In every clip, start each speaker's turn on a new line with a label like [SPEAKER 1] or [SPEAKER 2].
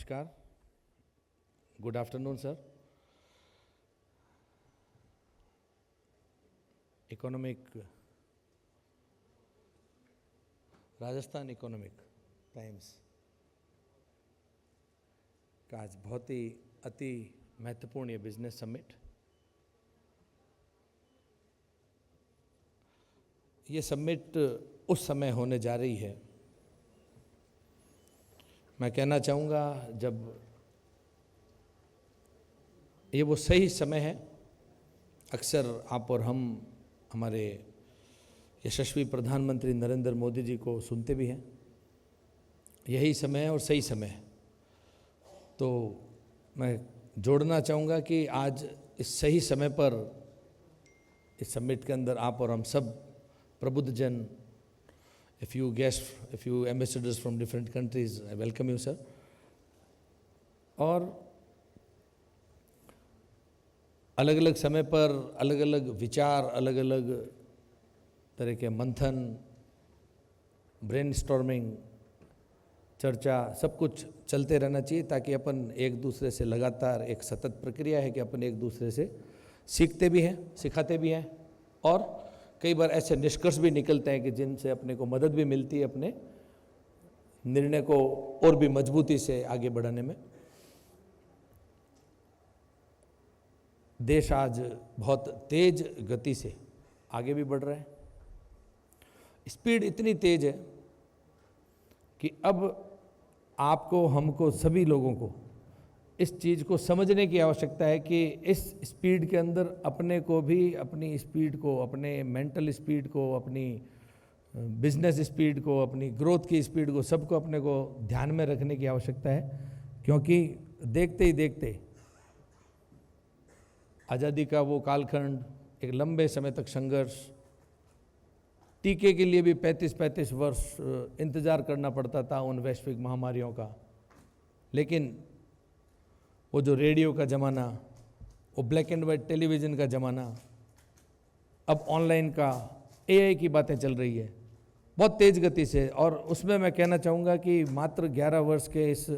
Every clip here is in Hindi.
[SPEAKER 1] नमस्कार, good afternoon sir. Economic Rajasthan economic times का आज बहुत ही अति महत्वपूर्ण ये बिजनेस समिट, ये समिट उस समय होने जा रही है, मैं कहना चाहूँगा जब ये वो सही समय है। अक्सर आप और हम हमारे यशस्वी प्रधानमंत्री नरेंद्र मोदी जी को सुनते भी हैं, यही समय है और सही समय है। तो मैं जोड़ना चाहूँगा कि आज इस सही समय पर इस समिट के अंदर आप और हम सब प्रबुद्ध जन, if you ambassadors from different countries, I welcome you sir। और अलग अलग समय पर अलग अलग विचार, अलग अलग तरह के मंथन, ब्रेनस्टॉर्मिंग, चर्चा, सब कुछ चलते रहना चाहिए ताकि अपन एक दूसरे से लगातार एक सतत प्रक्रिया है कि अपन एक दूसरे से सीखते भी हैं, सिखाते भी हैं और कई बार ऐसे निष्कर्ष भी निकलते हैं कि जिनसे अपने को मदद भी मिलती है अपने निर्णय को और भी मजबूती से आगे बढ़ाने में। देश आज बहुत तेज गति से आगे भी बढ़ रहा है, स्पीड इतनी तेज है कि अब आपको, हमको, सभी लोगों को इस चीज़ को समझने की आवश्यकता है कि इस स्पीड के अंदर अपने को भी, अपनी स्पीड को, अपने मेंटल स्पीड को, अपनी बिजनेस स्पीड को, अपनी ग्रोथ की स्पीड को, सबको अपने को ध्यान में रखने की आवश्यकता है। क्योंकि देखते ही देखते आज़ादी का वो कालखंड, एक लंबे समय तक संघर्ष, टीके के लिए भी 35-35 वर्ष इंतज़ार करना पड़ता था उन वैश्विक महामारियों का, लेकिन वो जो रेडियो का ज़माना, वो ब्लैक एंड वाइट टेलीविज़न का ज़माना, अब ऑनलाइन का, एआई की बातें चल रही है बहुत तेज़ गति से। और उसमें मैं कहना चाहूँगा कि मात्र 11 वर्ष के इस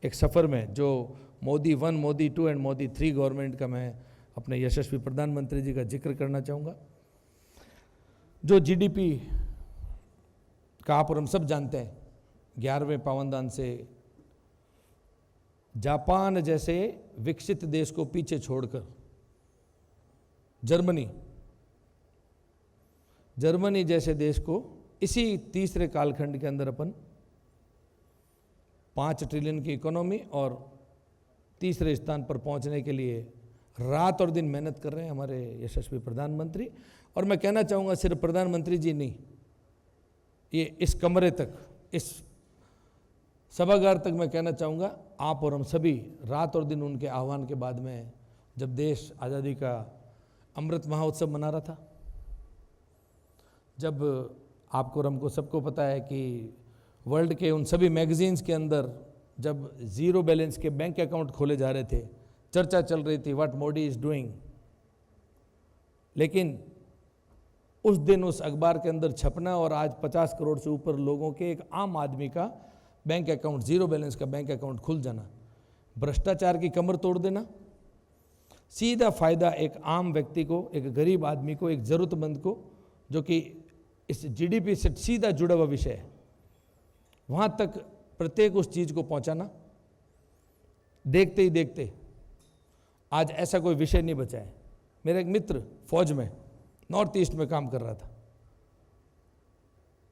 [SPEAKER 1] एक सफ़र में जो मोदी 1, मोदी 2 एंड मोदी 3 गवर्नमेंट का मैं अपने यशस्वी प्रधानमंत्री जी का जिक्र करना चाहूँगा। जो जीडीपी का आप और हम सब जानते हैं, 11वें पावनदान से जापान जैसे विकसित देश को पीछे छोड़कर जर्मनी जैसे देश को इसी तीसरे कालखंड के अंदर अपन 5 ट्रिलियन की इकोनॉमी और तीसरे स्थान पर पहुंचने के लिए रात और दिन मेहनत कर रहे हैं हमारे यशस्वी प्रधानमंत्री। और मैं कहना चाहूँगा सिर्फ प्रधानमंत्री जी नहीं, ये इस कमरे तक, इस सभागार तक मैं कहना चाहूँगा आप और हम सभी रात और दिन उनके आह्वान के बाद में, जब देश आज़ादी का अमृत महोत्सव मना रहा था, जब आपको और हमको सबको पता है कि वर्ल्ड के उन सभी मैगजीन्स के अंदर जब ज़ीरो बैलेंस के बैंक अकाउंट खोले जा रहे थे, चर्चा चल रही थी व्हाट मोदी इज़ डूइंग, लेकिन उस दिन उस अखबार के अंदर छपना और आज 50 करोड़ से ऊपर लोगों के, एक आम आदमी का बैंक अकाउंट, ज़ीरो बैलेंस का बैंक अकाउंट खुल जाना, भ्रष्टाचार की कमर तोड़ देना, सीधा फायदा एक आम व्यक्ति को, एक गरीब आदमी को, एक ज़रूरतमंद को, जो कि इस जीडीपी से सीधा जुड़ा हुआ विषय है, वहाँ तक प्रत्येक उस चीज़ को पहुँचाना। देखते ही देखते आज ऐसा कोई विषय नहीं बचा है। मेरा एक मित्र फौज में नॉर्थ ईस्ट में काम कर रहा था,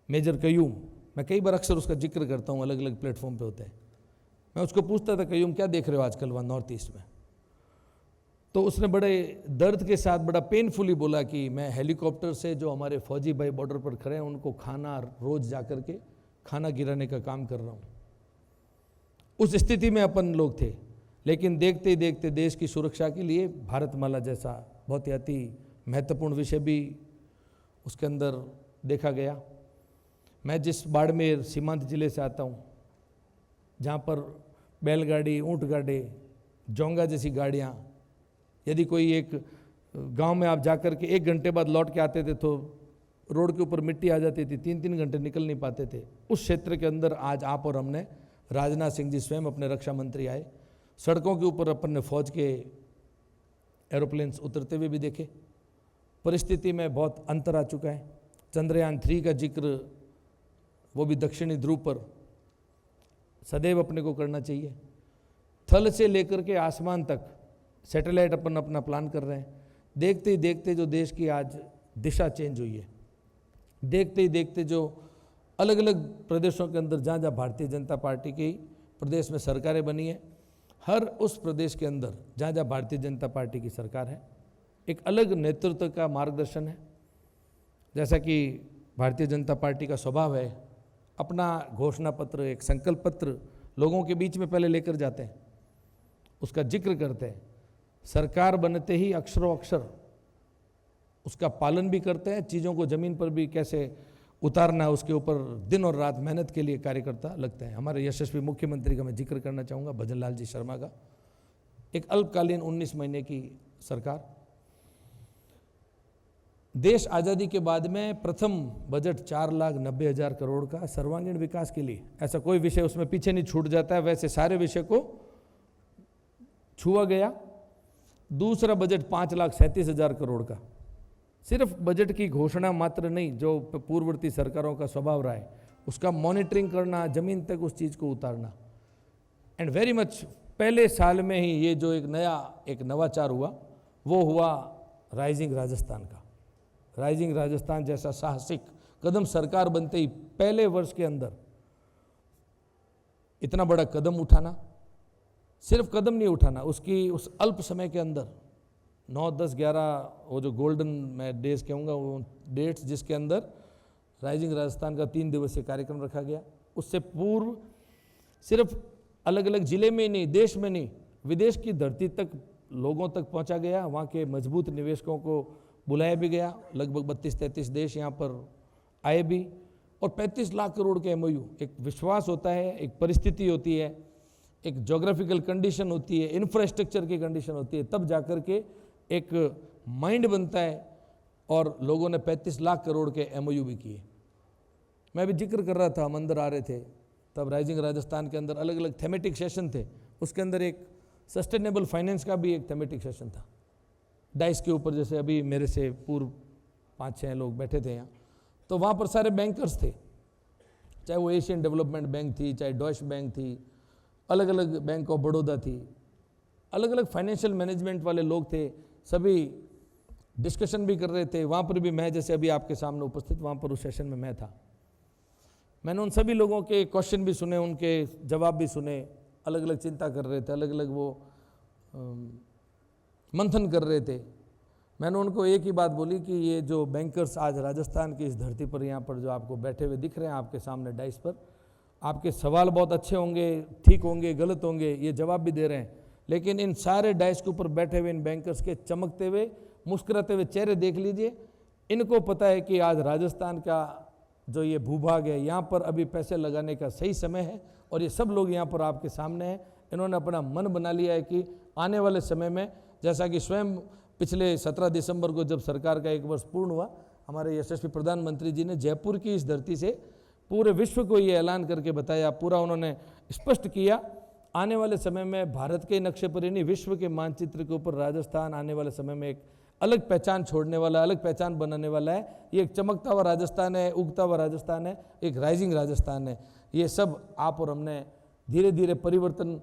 [SPEAKER 1] मेजर कयूम, मैं कई बार अक्सर उसका जिक्र करता हूँ, अलग अलग प्लेटफॉर्म पे होता है। मैं उसको पूछता था, कयूम क्या देख रहे हो आजकल वहाँ नॉर्थ ईस्ट में? तो उसने बड़े दर्द के साथ, बड़ा पेनफुली बोला कि मैं हेलीकॉप्टर से जो हमारे फौजी भाई बॉर्डर पर खड़े हैं उनको खाना, रोज जा कर के खाना गिराने का काम कर रहा हूँ। उस स्थिति में अपन लोग थे, लेकिन देखते ही देखते देश की सुरक्षा के लिए भारतमाला जैसा बहुत ही अति महत्वपूर्ण विषय भी उसके अंदर देखा गया। मैं जिस बाड़मेर सीमांत जिले से आता हूँ, जहाँ पर बैलगाड़ी, ऊँट गाड़ी, जोंगा जैसी गाड़ियाँ, यदि कोई एक गांव में आप जाकर के 1 घंटे बाद लौट के आते थे तो रोड के ऊपर मिट्टी आ जाती थी, 3-3 घंटे निकल नहीं पाते थे। उस क्षेत्र के अंदर आज आप और हमने राजनाथ सिंह जी स्वयं अपने रक्षा मंत्री आए, सड़कों के ऊपर अपन ने फौज के एरोप्लेन्स उतरते हुए भी देखे। परिस्थिति में बहुत अंतर आ चुका है। चंद्रयान 3 का जिक्र, वो भी दक्षिणी ध्रुव पर सदैव अपने को करना चाहिए। थल से लेकर के आसमान तक सैटेलाइट अपन अपना प्लान कर रहे हैं। देखते ही देखते जो देश की आज दिशा चेंज हुई है, देखते ही देखते जो अलग अलग प्रदेशों के अंदर जहाँ जहाँ भारतीय जनता पार्टी की प्रदेश में सरकारें बनी है, हर उस प्रदेश के अंदर जहाँ जहाँ भारतीय जनता पार्टी की सरकार है, एक अलग नेतृत्व का मार्गदर्शन है। जैसा कि भारतीय जनता पार्टी का स्वभाव है, अपना घोषणा पत्र, एक संकल्प पत्र लोगों के बीच में पहले लेकर जाते हैं, उसका जिक्र करते हैं, सरकार बनते ही अक्षरों अक्षर उसका पालन भी करते हैं, चीज़ों को ज़मीन पर भी कैसे उतारना है उसके ऊपर दिन और रात मेहनत के लिए कार्यकर्ता लगते हैं। हमारे यशस्वी मुख्यमंत्री का मैं जिक्र करना चाहूँगा, भजन लाल जी शर्मा का। एक अल्पकालीन 19 महीने की सरकार, देश आज़ादी के बाद में प्रथम बजट 4,90,000 करोड़ का सर्वांगीण विकास के लिए, ऐसा कोई विषय उसमें पीछे नहीं छूट जाता है, वैसे सारे विषय को छुआ गया। दूसरा बजट 5,37,000 करोड़ का, सिर्फ बजट की घोषणा मात्र नहीं, जो पूर्ववर्ती सरकारों का स्वभाव रहा है, उसका मॉनिटरिंग करना, जमीन तक उस चीज़ को उतारना। एंड वेरी मच पहले साल में ही ये जो एक नवाचार हुआ, वो हुआ राइजिंग राजस्थान का। राइजिंग राजस्थान जैसा साहसिक कदम सरकार बनते ही पहले वर्ष के अंदर इतना बड़ा कदम उठाना, सिर्फ कदम नहीं उठाना, उसकी उस अल्प समय के अंदर 9, 10, 11 वो जो गोल्डन मैं डेज कहूँगा, वो डेट्स जिसके अंदर राइजिंग राजस्थान का 3 दिवसीय कार्यक्रम रखा गया। उससे पूर्व सिर्फ अलग अलग जिले में ही नहीं, देश में नहीं, विदेश की धरती तक लोगों तक पहुँचा गया। वहाँ के मजबूत निवेशकों को बुलाया भी गया, लगभग 32-33 देश यहाँ पर आए भी, और 35 लाख करोड़ के MOU। एक विश्वास होता है, एक परिस्थिति होती है, एक जोग्राफिकल कंडीशन होती है, इंफ्रास्ट्रक्चर की कंडीशन होती है, तब जाकर के एक माइंड बनता है। और लोगों ने 35 लाख करोड़ के MOU भी किए। मैं भी जिक्र कर रहा था, हम अंदर आ रहे थे तब राइजिंग राजस्थान के अंदर अलग अलग थेमेटिक सेशन थे, उसके अंदर एक सस्टेनेबल फाइनेंस का भी एक थेमेटिक सेशन था। डाइस के ऊपर जैसे अभी मेरे से पूर्व 5-6 लोग बैठे थे यहाँ, तो वहाँ पर सारे बैंकर्स थे, चाहे वो एशियन डेवलपमेंट बैंक थी, चाहे डॉइश बैंक थी, अलग अलग बैंक ऑफ बड़ौदा थी, अलग अलग फाइनेंशियल मैनेजमेंट वाले लोग थे, सभी डिस्कशन भी कर रहे थे। वहाँ पर भी मैं जैसे अभी आपके सामने उपस्थित, वहाँ पर उस सेशन में मैं था। मैंने उन सभी लोगों के क्वेश्चन भी सुने, उनके जवाब भी सुने, अलग अलग चिंता कर रहे थे, अलग अलग वो मंथन कर रहे थे। मैंने उनको एक ही बात बोली कि ये जो बैंकर्स आज राजस्थान की इस धरती पर यहाँ पर जो आपको बैठे हुए दिख रहे हैं आपके सामने डाइस पर, आपके सवाल बहुत अच्छे होंगे, ठीक होंगे, गलत होंगे, ये जवाब भी दे रहे हैं, लेकिन इन सारे डाइस के ऊपर बैठे हुए इन बैंकर्स के चमकते हुए, मुस्कुराते हुए चेहरे देख लीजिए। इनको पता है कि आज राजस्थान का जो ये भूभाग है, यहाँ पर अभी पैसे लगाने का सही समय है, और ये सब लोग यहाँ पर आपके सामने हैं। इन्होंने अपना मन बना लिया है कि आने वाले समय में, जैसा कि स्वयं पिछले 17 दिसंबर को जब सरकार का 1 वर्ष पूर्ण हुआ, हमारे यशस्वी प्रधानमंत्री जी ने जयपुर की इस धरती से पूरे विश्व को ये ऐलान करके बताया, पूरा उन्होंने स्पष्ट किया, आने वाले समय में भारत के नक्शे पर ही नहीं, विश्व के मानचित्र के ऊपर राजस्थान आने वाले समय में एक अलग पहचान छोड़ने वाला, अलग पहचान बनाने वाला है। ये एक चमकता हुआ राजस्थान है, उगता हुआ राजस्थान है, एक राइजिंग राजस्थान है। ये सब आप और हमने धीरे धीरे परिवर्तन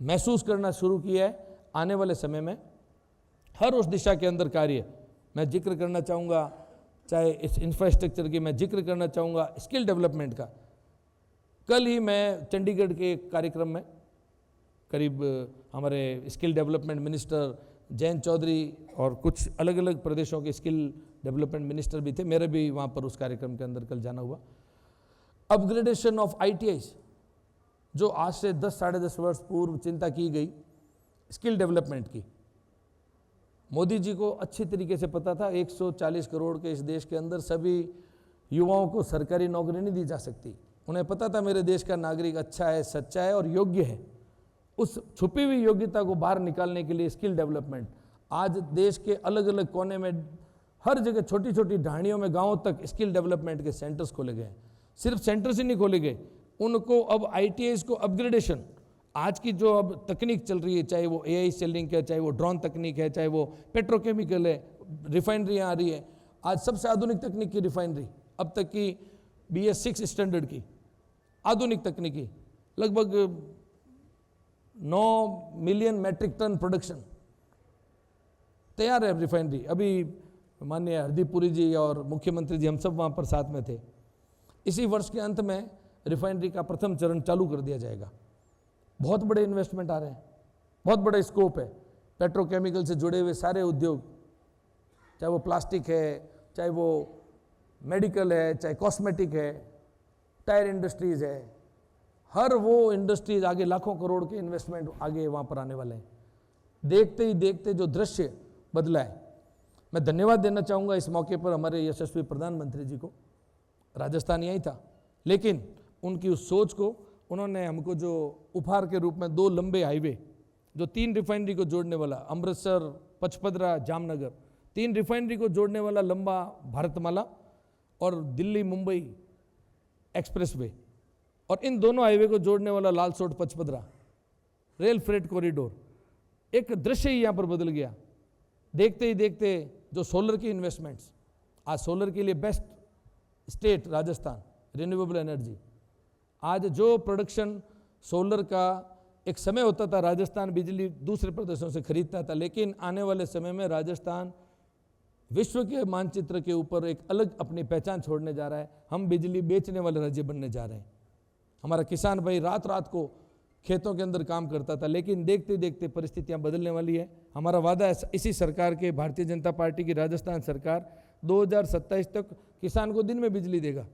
[SPEAKER 1] महसूस करना शुरू किया है। आने वाले समय में हर उस दिशा के अंदर कार्य मैं जिक्र करना चाहूँगा, चाहे इस इंफ्रास्ट्रक्चर की मैं जिक्र करना चाहूँगा, स्किल डेवलपमेंट का। कल ही मैं चंडीगढ़ के एक कार्यक्रम में करीब हमारे skill development minister Jayant Chaudhary और कुछ अलग अलग प्रदेशों के स्किल डेवलपमेंट मिनिस्टर भी थे, मेरे भी वहाँ पर उस कार्यक्रम के अंदर कल जाना हुआ। अपग्रेडेशन ऑफ ITIs, जो आज से 10-10.5 वर्ष पूर्व चिंता की गई स्किल डेवलपमेंट की, मोदी जी को अच्छी तरीके से पता था 140 करोड़ के इस देश के अंदर सभी युवाओं को सरकारी नौकरी नहीं दी जा सकती। उन्हें पता था मेरे देश का नागरिक अच्छा है, सच्चा है और योग्य है। उस छुपी हुई योग्यता को बाहर निकालने के लिए स्किल डेवलपमेंट आज देश के अलग अलग कोने में, हर जगह छोटी छोटी ढाणियों में, गाँवों तक स्किल डेवलपमेंट के सेंटर्स खोले गए। सिर्फ सेंटर्स ही नहीं खोले गए, उनको अब ITIs को अपग्रेडेशन, आज की जो अब तकनीक चल रही है, चाहे वो AI सेलिंग है, चाहे वो ड्रोन तकनीक है, चाहे वो पेट्रोकेमिकल है, रिफाइनरियाँ आ रही है, आज सबसे आधुनिक तकनीक की रिफाइनरी, अब तक की BS6 स्टैंडर्ड की आधुनिक तकनीकी, लगभग 9 मिलियन मैट्रिक टन प्रोडक्शन तैयार है रिफाइनरी। अभी माननीय हरदीप पुरी जी और मुख्यमंत्री जी हम सब वहाँ पर साथ में थे। इसी वर्ष के अंत में रिफाइनरी का प्रथम चरण चालू कर दिया जाएगा। बहुत बड़े इन्वेस्टमेंट आ रहे हैं, बहुत बड़ा स्कोप है। पेट्रोकेमिकल से जुड़े हुए सारे उद्योग, चाहे वो प्लास्टिक है, चाहे वो मेडिकल है, चाहे कॉस्मेटिक है, टायर इंडस्ट्रीज है, हर वो इंडस्ट्रीज आगे लाखों करोड़ के इन्वेस्टमेंट आगे वहाँ पर आने वाले हैं। देखते ही देखते जो दृश्य बदला है, मैं धन्यवाद देना चाहूँगा इस मौके पर हमारे यशस्वी प्रधानमंत्री जी को। राजस्थान यही था, लेकिन उनकी उस सोच को उन्होंने हमको जो उपहार के रूप में 2 लंबे हाईवे, जो 3 रिफाइनरी को जोड़ने वाला, अमृतसर, पचपदरा, जामनगर, 3 रिफाइनरी को जोड़ने वाला लंबा भारतमाला और दिल्ली मुंबई एक्सप्रेसवे, और इन दोनों हाईवे को जोड़ने वाला Lalsot Pachpadra rail freight corridor, एक दृश्य ही यहाँ पर बदल गया। देखते ही देखते जो सोलर की इन्वेस्टमेंट्स, आज सोलर के लिए best state Rajasthan, renewable energy. आज जो प्रोडक्शन सोलर का एक समय होता था, राजस्थान बिजली दूसरे प्रदेशों से खरीदता था, लेकिन आने वाले समय में राजस्थान विश्व के मानचित्र के ऊपर एक अलग अपनी पहचान छोड़ने जा रहा है। हम बिजली बेचने वाले राज्य बनने जा रहे हैं। हमारा किसान भाई रात रात को खेतों के अंदर काम करता था, लेकिन देखते देखते परिस्थितियां बदलने वाली है। हमारा वादा है इसी सरकार के, भारतीय जनता पार्टी की राजस्थान सरकार 2027 तक किसान को दिन में बिजली देगा।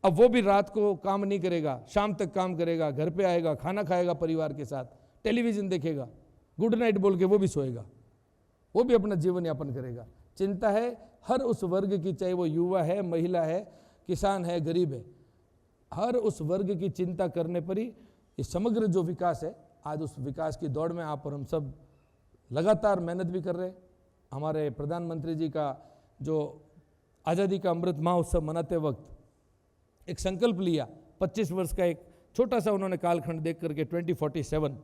[SPEAKER 1] अब वो भी रात को काम नहीं करेगा, शाम तक काम करेगा, घर पे आएगा, खाना खाएगा परिवार के साथ, टेलीविजन देखेगा, गुड नाइट बोल के वो भी सोएगा, वो भी अपना जीवन यापन करेगा। चिंता है हर उस वर्ग की, चाहे वो युवा है, महिला है, किसान है, गरीब है, हर उस वर्ग की चिंता करने पर ही ये समग्र जो विकास है, आज उस विकास की दौड़ में आप और हम सब लगातार मेहनत भी कर रहे हैं। हमारे प्रधानमंत्री जी का जो आज़ादी का अमृत महोत्सव मनाते वक्त एक संकल्प लिया, 25 वर्ष का एक छोटा सा उन्होंने कालखंड देख करके 2047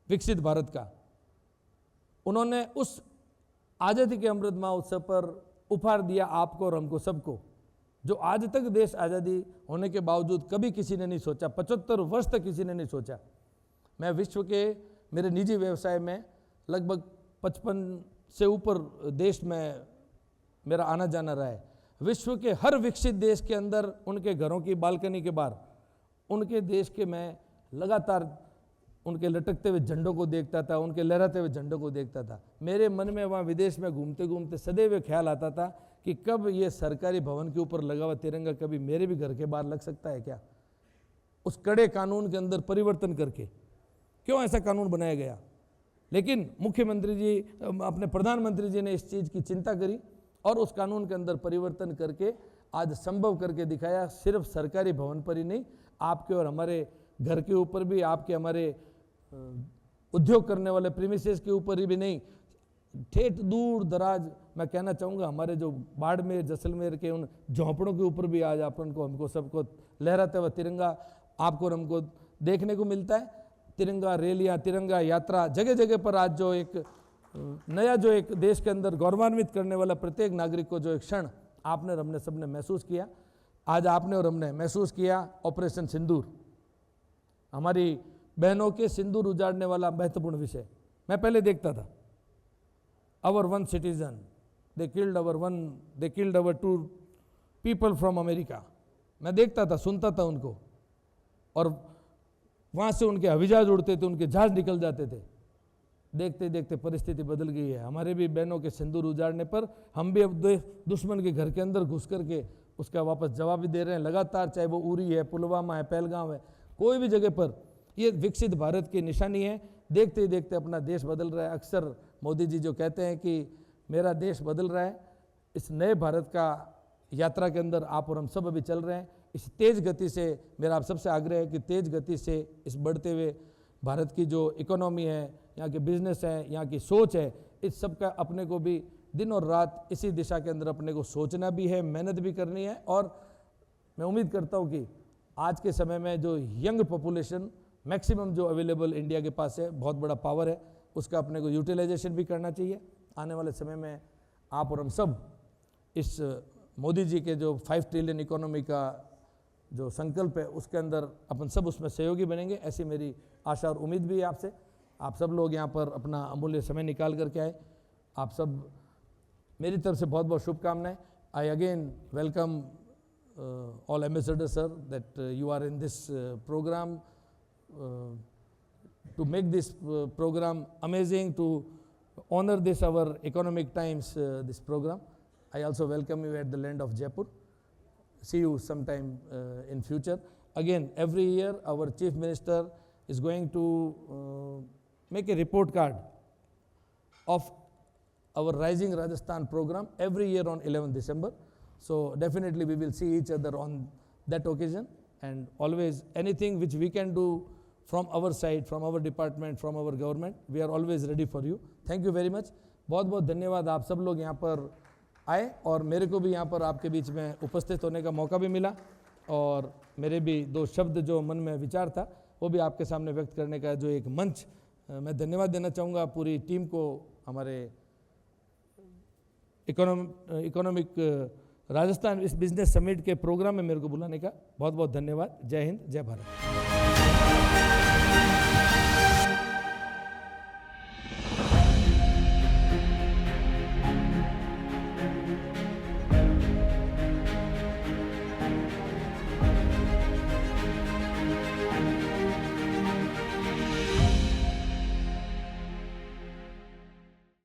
[SPEAKER 1] विकसित भारत का, उन्होंने उस आज़ादी के अमृत महोत्सव पर उपहार दिया आपको और हमको सबको, जो आज तक देश आज़ादी होने के बावजूद कभी किसी ने नहीं सोचा, 75 वर्ष तक किसी ने नहीं सोचा। मैं विश्व के मेरे निजी व्यवसाय में लगभग 55 से ऊपर देश में मेरा आना जाना रहा है। विश्व के हर विकसित देश के अंदर उनके घरों की बालकनी के बाहर उनके देश के मैं लगातार उनके लटकते हुए झंडों को देखता था, उनके लहराते हुए झंडों को देखता था। मेरे मन में वहाँ विदेश में घूमते घूमते सदैव ख्याल आता था कि कब ये सरकारी भवन के ऊपर लगा हुआ तिरंगा कभी मेरे भी घर के बाहर लग सकता है क्या। उस कड़े कानून के अंदर परिवर्तन करके क्यों ऐसा कानून बनाया गया, लेकिन मुख्यमंत्री जी, अपने प्रधानमंत्री जी ने इस चीज़ की चिंता करी और उस कानून के अंदर परिवर्तन करके आज संभव करके दिखाया। सिर्फ सरकारी भवन पर ही नहीं, आपके और हमारे घर के ऊपर भी, आपके हमारे उद्योग करने वाले प्रीमिसेस के ऊपर ही भी नहीं, ठेठ दूर दराज मैं कहना चाहूँगा हमारे जो बाड़मेर, जैसलमेर के उन झोंपड़ों के ऊपर भी आज अपन को, हमको सबको लहराता हुआ तिरंगा आपको और हमको देखने को मिलता है। तिरंगा रैलियाँ, तिरंगा यात्रा, जगह जगह पर आज जो एक नया, जो एक देश के अंदर गौरवान्वित करने वाला प्रत्येक नागरिक को जो एक क्षण आपने और हमने सबने महसूस किया, आज आपने और हमने महसूस किया। ऑपरेशन सिंदूर, हमारी बहनों के सिंदूर उजाड़ने वाला महत्वपूर्ण विषय मैं पहले देखता था। Our 1 citizen, they killed our 2 people from America. मैं देखता था, सुनता था उनको, और वहाँ से उनके हवाईजहाज उड़ते थे, उनके जहाज निकल जाते थे। देखते देखते परिस्थिति बदल गई है। हमारे भी बहनों के सिंदूर उजाड़ने पर हम भी अब दुश्मन के घर के अंदर घुस करके उसका वापस जवाब भी दे रहे हैं लगातार, चाहे वो उरी है, पुलवामा है, पहलगाम है, कोई भी जगह पर। ये विकसित भारत की निशानी है। देखते ही देखते अपना देश बदल रहा है। अक्सर मोदी जी जो कहते हैं कि मेरा देश बदल रहा है, इस नए भारत का यात्रा के अंदर आप और हम सब अभी चल रहे हैं। इस तेज़ गति से मेरा आप सबसे आग्रह है कि तेज़ गति से इस बढ़ते हुए भारत की जो इकोनॉमी है, यहाँ के बिजनेस है, यहाँ की सोच है, इस सब का अपने को भी दिन और रात इसी दिशा के अंदर अपने को सोचना भी है, मेहनत भी करनी है। और मैं उम्मीद करता हूँ कि आज के समय में जो यंग पॉपुलेशन मैक्सिमम जो अवेलेबल इंडिया के पास है, बहुत बड़ा पावर है, उसका अपने को यूटिलाइजेशन भी करना चाहिए। आने वाले समय में आप और हम सब इस मोदी जी के जो 5 ट्रिलियन इकोनॉमी का जो संकल्प है उसके अंदर अपन सब उसमें सहयोगी बनेंगे, ऐसी मेरी आशा और उम्मीद भी है आपसे। आप सब लोग यहाँ पर अपना अमूल्य समय निकाल करके आए, आप सब मेरी तरफ से बहुत बहुत शुभकामनाएं। I again welcome all ambassadors sir that you are in this program to make this program amazing, to honor this our economic times this program. I also welcome you at the land of Jaipur. See you sometime in future. Again, every year our chief minister is going to make a report card of our Rising Rajasthan program every year on 11th December. So definitely we will see each other on that occasion, and always anything which we can do from our side, from our department, from our government, we are always ready for you. Thank you very much. बहुत बहुत धन्यवाद, आप सब लोग यहाँ पर आए और मेरे को भी यहाँ पर आपके बीच में उपस्थित होने का मौका भी मिला, और मेरे भी 2 शब्द जो मन में विचार था वो भी आपके सामने व्यक्त करने का जो एक मंच, मैं धन्यवाद देना चाहूँगा पूरी टीम को, हमारे इकोनॉमिक राजस्थान इस बिजनेस समिट के प्रोग्राम में मेरे को बुलाने का बहुत बहुत धन्यवाद। जय हिंद, जय भारत।